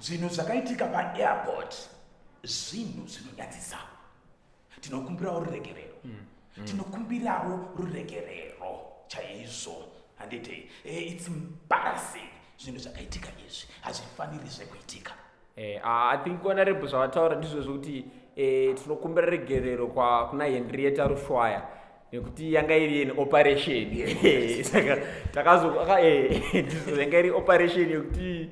zvinhu zvakaitika paairport zvinhu zvinonyadzisa. Tinokumbirawo ruregerero. Tinokumbirawo ruregerero chaizvo. Handiti it's embarrassing. Zvinhu zvakaitika izvi hazvifanirizve kuitika. I think honorable zvavataura ndizvo zvokuti tinokumbira regerero kuna Henrietta Rushwaya nekuti yanga iri operation. Saka takazoka yanga iri operation yekuti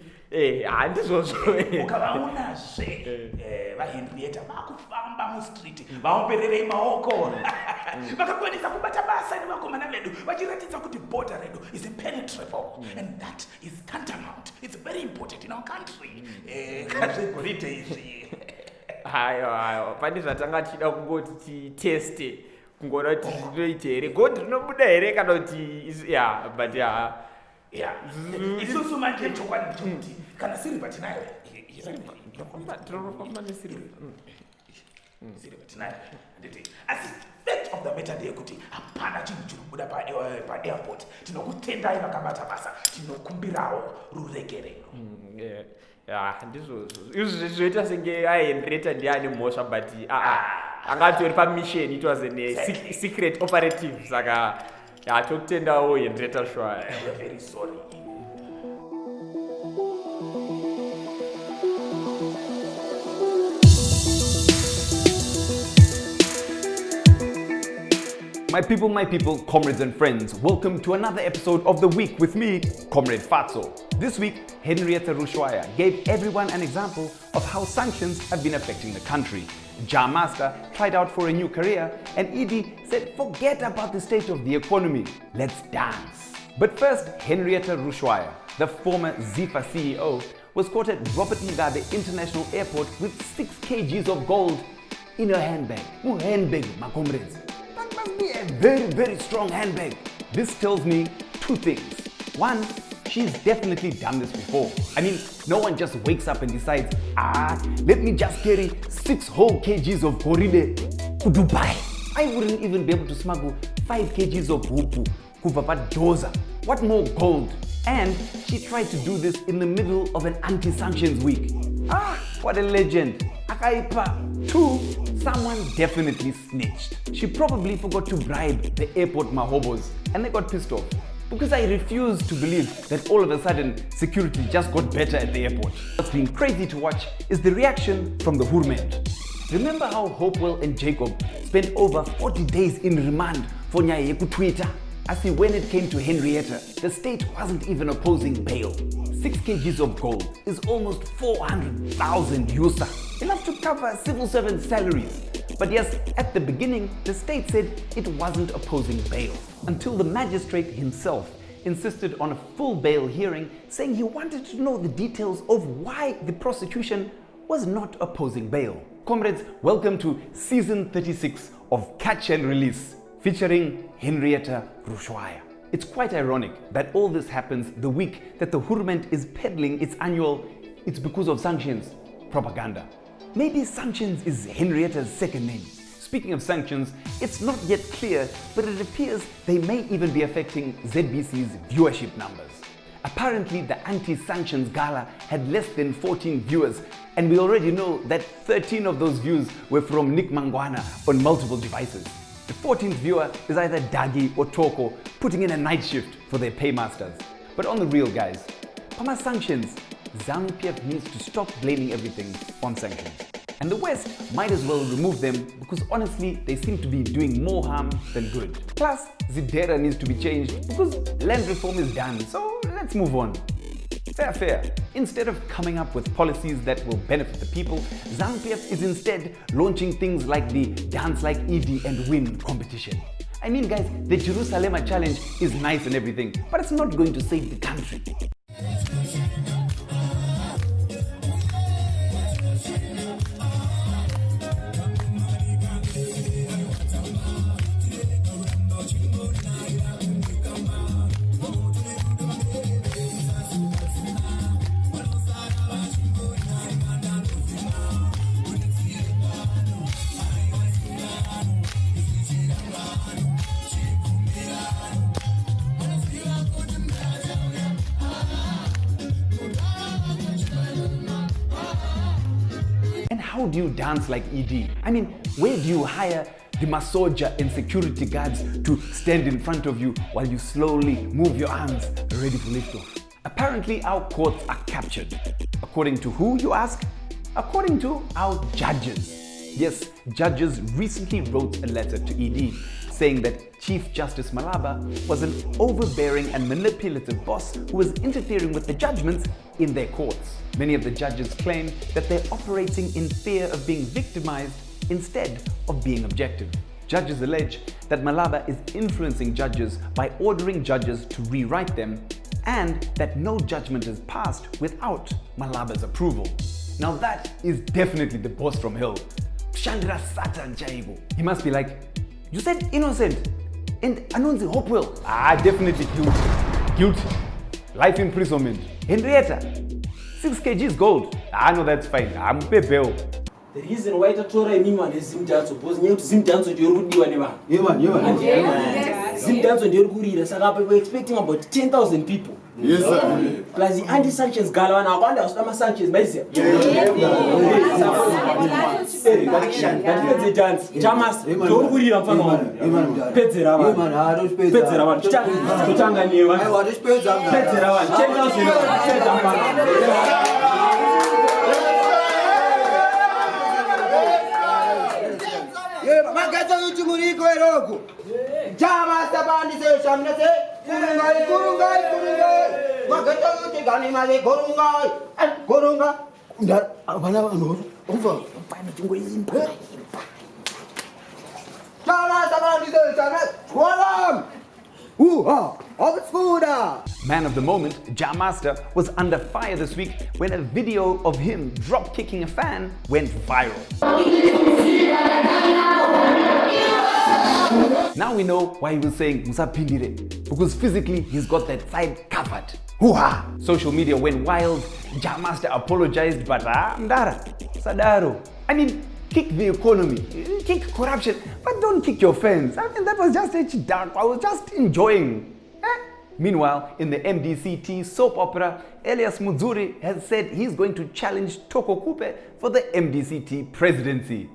handizvozvo. Ukavaonazve vaHenrietta vakufamba mustreet vaombererei maoko. Vakakwanisa kubata basa nevakomana vedu vachiratidza kuti border redu is impenetrable and that is tantamount. It's very important in our country. Kazvegorite izvi. Hayo pane zvatanga tichida kungoti titeste kungoona kuti zvinoita here godhi rinobuda here kana kuti but isusu manje chokwadi chokuti kana siriva tinayo tinofamba nesiriva tinayo handiti asi fact of the matter ndeyekuti hapana chinhu chiri kubuda paairport. Tinokutendai vakabata basa, tinokumbirawo ruregerero. Ndizvo izvi zvoita senge aHenrietta ndiani mhosva but angatori pamission. It was a secret operative. Saka tokutendawo Henrietta Rushwaya. We are very sorry. My people, comrades and friends, welcome to another episode of The Week with me, Comrade Fatso. This week, Henrietta Rushwaya gave everyone an example of how sanctions have been affecting the country. Jah Master tried out for a new career, and Edie said, forget about the state of the economy, let's dance. But first, Henrietta Rushwaya, the former Zifa CEO, was caught at Robert Mugabe International Airport with 6 kgs of gold in her handbag. No handbag, my comrades. Must be a very strong handbag. This tells me 2 things. 1, she's definitely done this before. I mean, no one just wakes up and decides, let me just carry 6 whole kgs of gorille to Dubai. I wouldn't even be able to smuggle 5 kgs of hupu kuvapa doza. What more gold? And she tried to do this in the middle of an anti-sanctions week. What a legend. Akaipa. 2, someone definitely snitched. She probably forgot to bribe the airport mahobos and they got pissed off. Because I refuse to believe that all of a sudden security just got better at the airport. What's been crazy to watch is the reaction from the Hurmed. Remember how Hopewell and Jacob spent over 40 days in remand for Nyaye Twitter? I see when it came to Henrietta, the state wasn't even opposing bail. 6 kgs of gold is almost 400,000 USA, enough to cover civil servant salaries. But yes, at the beginning, the state said it wasn't opposing bail, until the magistrate himself insisted on a full bail hearing, saying he wanted to know the details of why the prosecution was not opposing bail. Comrades, welcome to season 36 of Catch and Release, featuring Henrietta Rushwaya. It's quite ironic that all this happens the week that the Hurment is peddling its annual "it's because of sanctions" propaganda. Maybe sanctions is Henrietta's second name. Speaking of sanctions, it's not yet clear, but it appears they may even be affecting ZBC's viewership numbers. Apparently, the anti-sanctions gala had less than 14 viewers, and we already know that 13 of those views were from Nick Mangwana on multiple devices. The 14th viewer is either Dagi or Toko putting in a night shift for their paymasters. But on the real, guys, Pama sanctions, ZANU-PF needs to stop blaming everything on sanctions. And the West might as well remove them because honestly, they seem to be doing more harm than good. Plus, Zidera needs to be changed because land reform is done, so let's move on. Fair. Instead of coming up with policies that will benefit the people, ZANU-PF is instead launching things like the Dance Like Edie and Win competition. I mean, guys, the Jerusalem challenge is nice and everything, but it's not going to save the country. how do you dance like ED? I mean, where do you hire the masoja and security guards to stand in front of you while you slowly move your arms ready for liftoff? Apparently, our courts are captured. According to who, you ask? According to our judges. Yes, judges recently wrote a letter to ED saying that Chief Justice Malaba was an overbearing and manipulative boss who was interfering with the judgments in their courts. Many of the judges claim that they're operating in fear of being victimized instead of being objective. Judges allege that Malaba is influencing judges by ordering judges to rewrite them, and that no judgment is passed without Malaba's approval. Now that is definitely the boss from hell. Chandra Satan Jaibo. He must be like, you said innocent and Anonzi Hopewell. Definitely guilty. Guilty. Life imprisonment. Henrietta, 6 kgs gold. No, that's fine. I'm pay bail. The reason why Tatora Mima is Zimdanso was new to Zimdanso Yorudi. Zimdanso Yorudi, Sagape, we're expecting about 10,000 people. Yes, sir. Plus the anti-sanctions gala, and I wonder how sanctions Messi. The dance. Jah Master, Yorudi, and Fano. Petzerawan. Petzerawan. Changa Niwa. I want to Petzerawan. Jah Master bandi se shamne se kurungai magato uti gani male kurungai ndar bana bano over pana tungo impa Jah Master bandi se shamne walam Man of the moment, Jah Master, was under fire this week when a video of him drop kicking a fan went viral. Now we know why he was saying Musapindire, because physically he's got that side covered. Hoo-ha! Social media went wild. Jah Master apologized, but Ndara, Sadaro. I mean, kick the economy, kick corruption, but don't kick your fans. I mean, that was just dark. I was just enjoying. Meanwhile, in the MDCT soap opera, Elias Mudzuri has said he's going to challenge Toko Kupe for the MDCT presidency.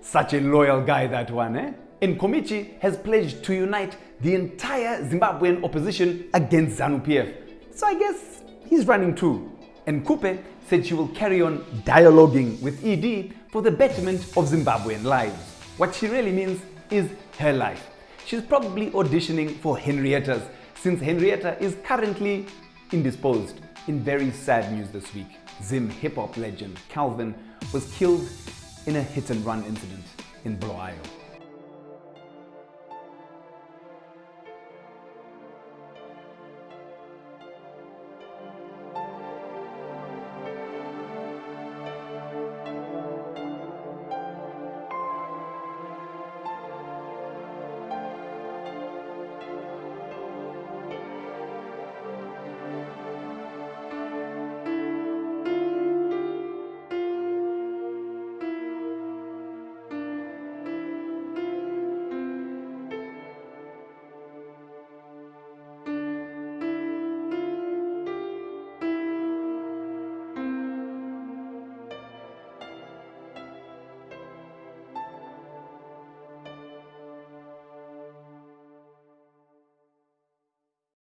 Such a loyal guy, that one, eh? And Komichi has pledged to unite the entire Zimbabwean opposition against ZANU-PF. So I guess he's running too. And Kupe said she will carry on dialoguing with ED for the betterment of Zimbabwean lives. What she really means is her life. She's probably auditioning for Henrietta's, since Henrietta is currently indisposed. In very sad news this week, Zim hip-hop legend Calvin was killed in a hit-and-run incident in Bulawayo.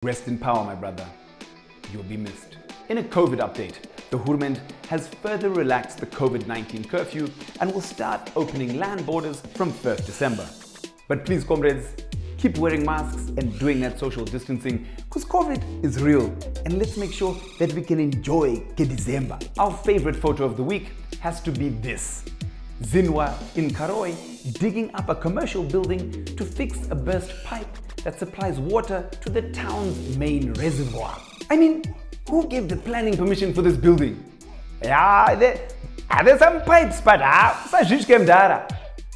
Rest in power, my brother. You'll be missed. In a COVID update, the Hurmend has further relaxed the COVID-19 curfew and will start opening land borders from 1st December. But please, comrades, keep wearing masks and doing that social distancing, because COVID is real, and let's make sure that we can enjoy December. Our favorite photo of the week has to be this. Zinwa in Karoi digging up a commercial building to fix a burst pipe that supplies water to the town's main reservoir. I mean, who gave the planning permission for this building? Yeah, there's some pipes, but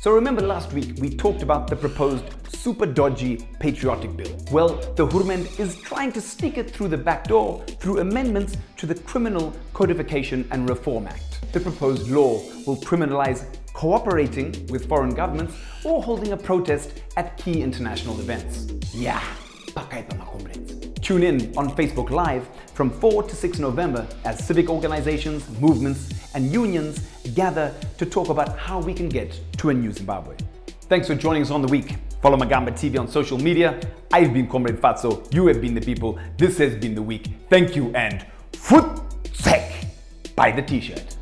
So remember last week we talked about the proposed super dodgy Patriotic bill. Well, the Hurmend is trying to sneak it through the back door through amendments to the Criminal Codification and Reform Act. The proposed law will criminalize cooperating with foreign governments or holding a protest at key international events. Yeah, pakaipa, my comrades. Tune in on Facebook Live from 4 to 6 November as civic organizations, movements, and unions gather to talk about how we can get to a new Zimbabwe. Thanks for joining us on The Week. Follow Magamba TV on social media. I've been Comrade Fatso. You have been the people. This has been The Week. Thank you and foot sec by the t-shirt.